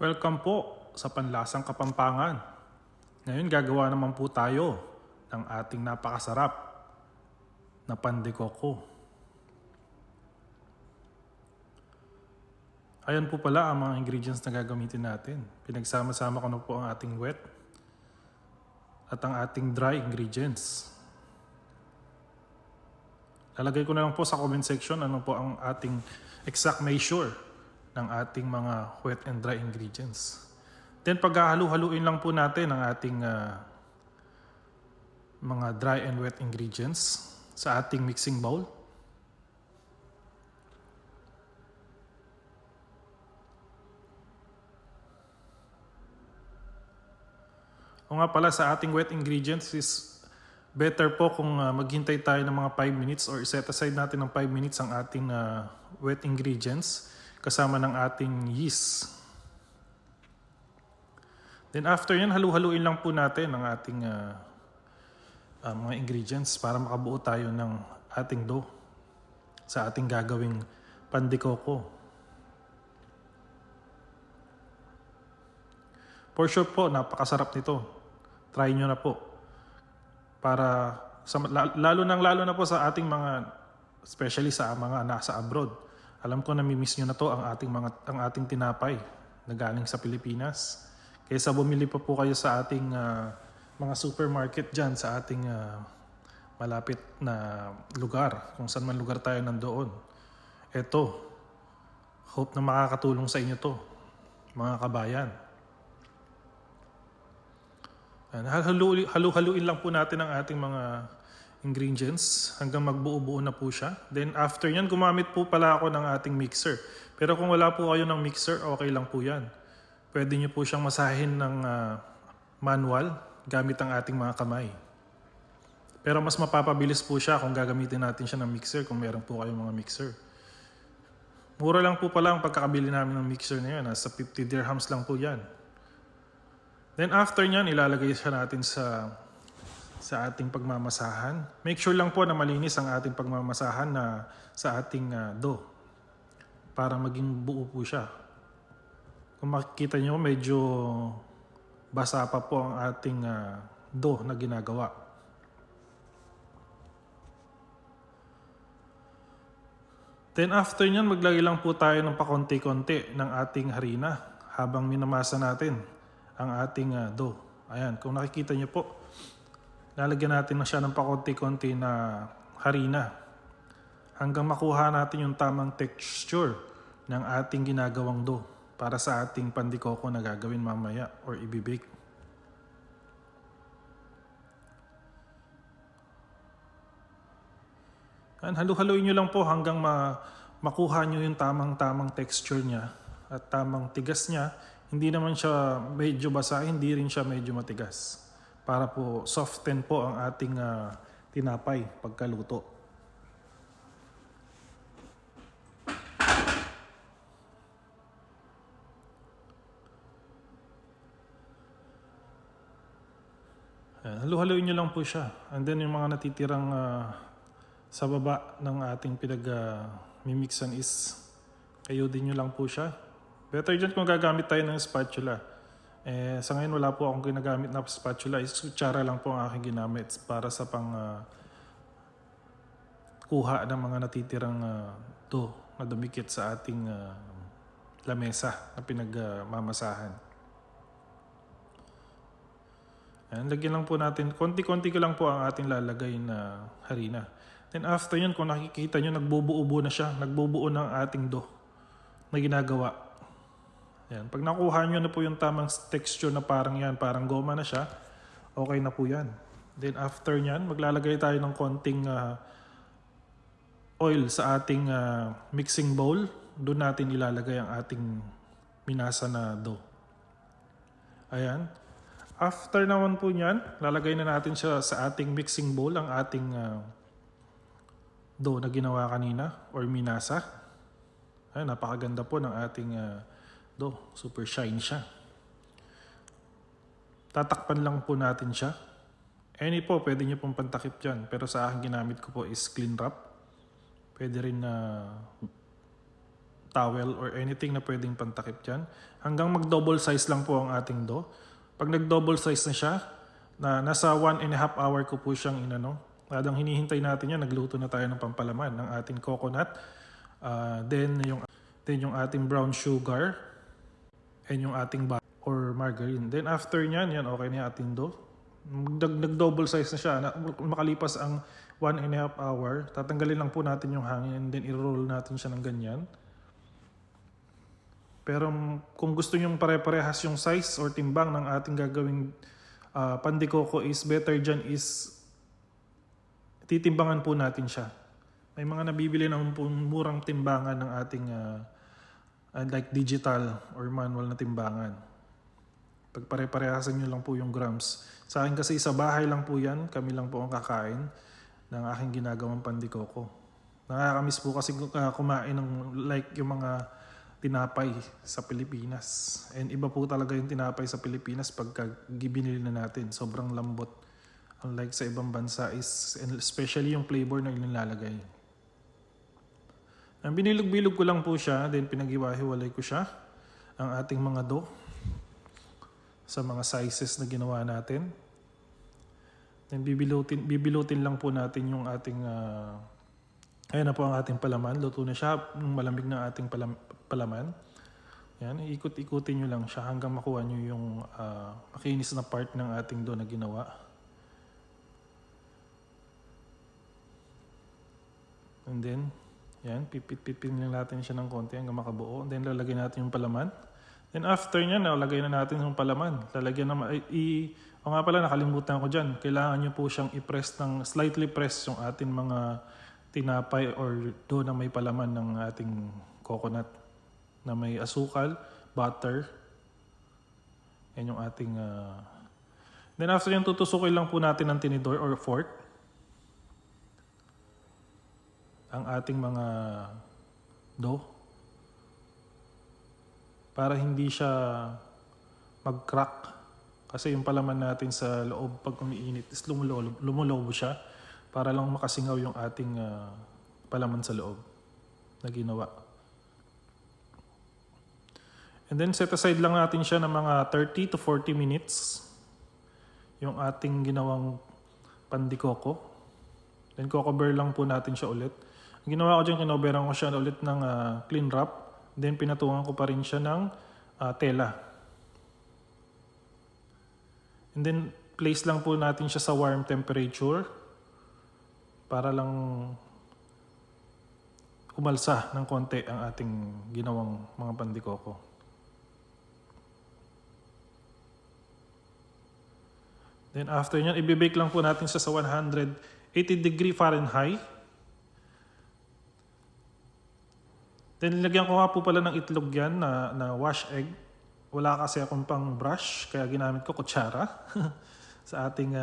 Welcome po sa Panlasang Kapampangan. Ngayon gagawa naman po tayo ng ating napakasarap na pan de coco. Ayan po pala ang mga ingredients na gagamitin natin. Pinagsama-sama ko na po ang ating wet at ang ating dry ingredients. Lalagay ko na lang po sa comment section ano po ang ating exact measure ng ating mga wet and dry ingredients. Then paghahalu-haluin lang po natin ang ating mga dry and wet ingredients sa ating mixing bowl. O nga pala sa ating wet ingredients is better po kung maghintay tayo ng mga 5 minutes or set aside natin ng 5 minutes ang ating wet ingredients kasama ng ating yeast. Then after yan, halu-haluin lang po natin ang ating mga ingredients para makabuo tayo ng ating dough sa ating gagawing pan de coco. For sure po, napakasarap nito. Try nyo na po. Para lalo na po sa ating mga, especially sa mga nasa abroad. Alam ko namimiss nyo na to ang ating tinapay na galing sa Pilipinas. Kaysa bumili pa po kayo sa ating mga supermarket dyan sa ating malapit na lugar, kung saan man lugar tayo nandoon. Eto, hope na makakatulong sa inyo to, mga kabayan. Halu-haluin lang po natin ang ating mga ingredients hanggang magbuo-buo na po siya. Then after yan, gumamit po pala ako ng ating mixer. Pero kung wala po kayo ng mixer, okay lang po yan. Pwede nyo po siyang masahin ng manual gamit ang ating mga kamay. Pero mas mapapabilis po siya kung gagamitin natin siya ng mixer, kung meron po kayong mga mixer. Mura lang po pala ang pagkakabili namin ng mixer na yan. Nasa 50 dirhams lang po yan. Then after nyan, ilalagay siya natin sa ating pagmamasahan. Make sure lang po na malinis ang ating pagmamasahan na sa ating dough para maging buo po siya. Kung makikita nyo, medyo basa pa po ang ating dough na ginagawa. Then after nyan, maglagay lang po tayo ng pakonti-konti ng ating harina habang minamasa natin ang ating dough. Ayan, kung nakikita nyo po, lalagyan natin na siya ng pakonti-konti na harina hanggang makuha natin yung tamang texture ng ating ginagawang dough para sa ating pan de coco na gagawin mamaya or ibibake. Ayan, halu-haluin nyo lang po hanggang makuha nyo yung tamang texture niya at tamang tigas niya. Hindi naman siya medyo basa, hindi rin siya medyo matigas. Para po soften po ang ating tinapay pagkaluto. Halu-haluin nyo lang po siya. And then yung mga natitirang sa baba ng ating mimixan is kayo din nyo lang po siya. Better dyan kung gagamit tayo ng spatula. Sa ngayon wala po akong ginagamit na spatula. Kutsara lang po ang aking ginamit para sa kuha ng mga natitirang dough na dumikit sa ating lamesa na pinagmamasahan. Lagyan lang po natin, konti-konti ko lang po ang ating lalagay na harina. Then after yun, kung nakikita nyo, nagbubuo na siya. Nagbubuo ng ating dough na ginagawa. Yan. Pag nakuha nyo na po yung tamang texture na parang goma na siya, okay na po yan. Then after nyan, maglalagay tayo ng konting oil sa ating mixing bowl. Doon natin ilalagay ang ating minasa na dough. Ayan. After naman po nyan, lalagay na natin siya sa ating mixing bowl, ang ating dough na ginawa kanina or minasa. Ayan, napakaganda po ng ating dough, super shine siya. Tatakpan lang po natin siya. Any po, pwede nyo pong pantakip dyan. Pero sa akin ginamit ko po is clean wrap. Pwede rin na towel or anything na pwedeng pantakip dyan. Hanggang mag-double size lang po ang ating dough. Pag nag-double size na siya, na nasa 1.5 hour ko po siyang inano. Hadang hinihintay natin yan, nagluto na tayo ng pampalaman ng ating coconut. Then yung ating brown sugar and yung ating butter or margarine. Then after nyan, yan okay na yung ating dough. Nag-double size na siya. Makalipas ang 1.5 hour, tatanggalin lang po natin yung hangin and then i-roll natin siya ng ganyan. Pero kung gusto nyong pare-parehas yung size or timbang ng ating gagawing pandikoko is better dyan is titimbangan po natin siya. May mga nabibili ng murang timbangan ng ating like digital or manual na timbangan. Pag pare-parehasan nyo lang po yung grams. Sa akin kasi sa bahay lang po yan, kami lang po ang kakain ng aking ginagawang pandikoko. Nakakamiss po kasi kumain ng like yung mga tinapay sa Pilipinas. And iba po talaga yung tinapay sa Pilipinas pagka binili na natin. Sobrang lambot. Unlike sa ibang bansa is, and especially yung flavor na inilalagay. Binilog-bilog ko lang po siya, then pinaghiwa-hiwalay ko siya, ang ating mga dough, sa mga sizes na ginawa natin. Then bibilutin lang po natin yung ating, ayan na po ang ating palaman. Luto na siya, malamig na ating palaman. Yan, ikot-ikutin nyo lang siya hanggang makuha nyo yung makinis na part ng ating dough na ginawa. And then, yan, pipit-pipin lang natin siya ng konti hanggang makabuo. And then, lalagyan natin yung palaman. Then, after nyan, lagay na natin yung palaman. Lalagyan naman, o nga pala, nakalimutan ko dyan. Kailangan nyo po siyang i-press slightly press yung ating mga tinapay or dough na may palaman ng ating coconut. Na may asukal, butter. Yan yung ating, Then, after yan, tutusukin lang po natin ng tinidor or fork. Ang ating mga dough para hindi siya mag-crack kasi yung palaman natin sa loob pag umiinit is lumulobo siya para lang makasingaw yung ating palaman sa loob na ginawa. And then set aside lang natin siya ng mga 30 to 40 minutes yung ating ginawang pandikoko. Then cocover lang po natin siya ulit. Ang ginawa ko dyan, kinoberan ko siya ulit ng clean wrap. Then pinatungan ko pa rin siya ng tela. And then place lang po natin siya sa warm temperature para lang umalsa ng konti ang ating ginawang mga pandikoko. Then after nyan, ibibake lang po natin siya sa 180 degree Fahrenheit. Then nilagyan ko nga po pala ng itlog yan na wash egg. Wala kasi akong pang brush kaya ginamit ko kutsara sa ating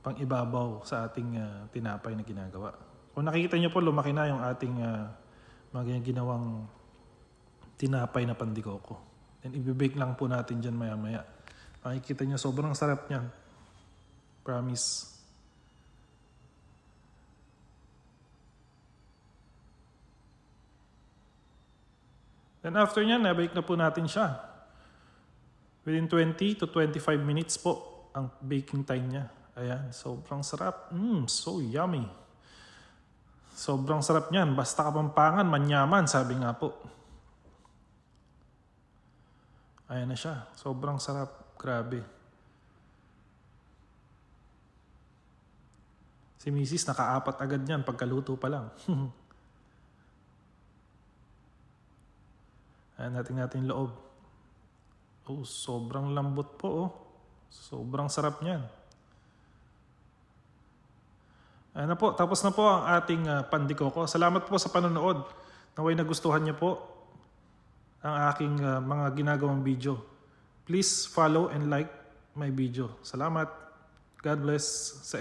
pang ibabaw sa ating tinapay na ginagawa. Kung nakikita nyo po, lumaki na yung ating mga ginawang tinapay na pandikoko. Then ibibake lang po natin dyan maya-maya. Makikita nyo, sobrang sarap niyan. Promise. Then after nyan, nabake na po natin siya. Within 20 to 25 minutes po ang baking time niya. Ayan, sobrang sarap. So yummy. Sobrang sarap niyan. Basta Kapampangan, manyaman, sabi nga po. Ayan na siya. Sobrang sarap. Grabe. Si Mrs. nakaapat agad niyan pagkaluto pa lang. Ayan natin loob. Oh, sobrang lambot po oh. Sobrang sarap niyan. Ayan na po, tapos na po ang ating pandikoko. Salamat po sa panonood. Naway nagustuhan niyo po ang aking mga ginagawang video. Please follow and like my video. Salamat. God bless sa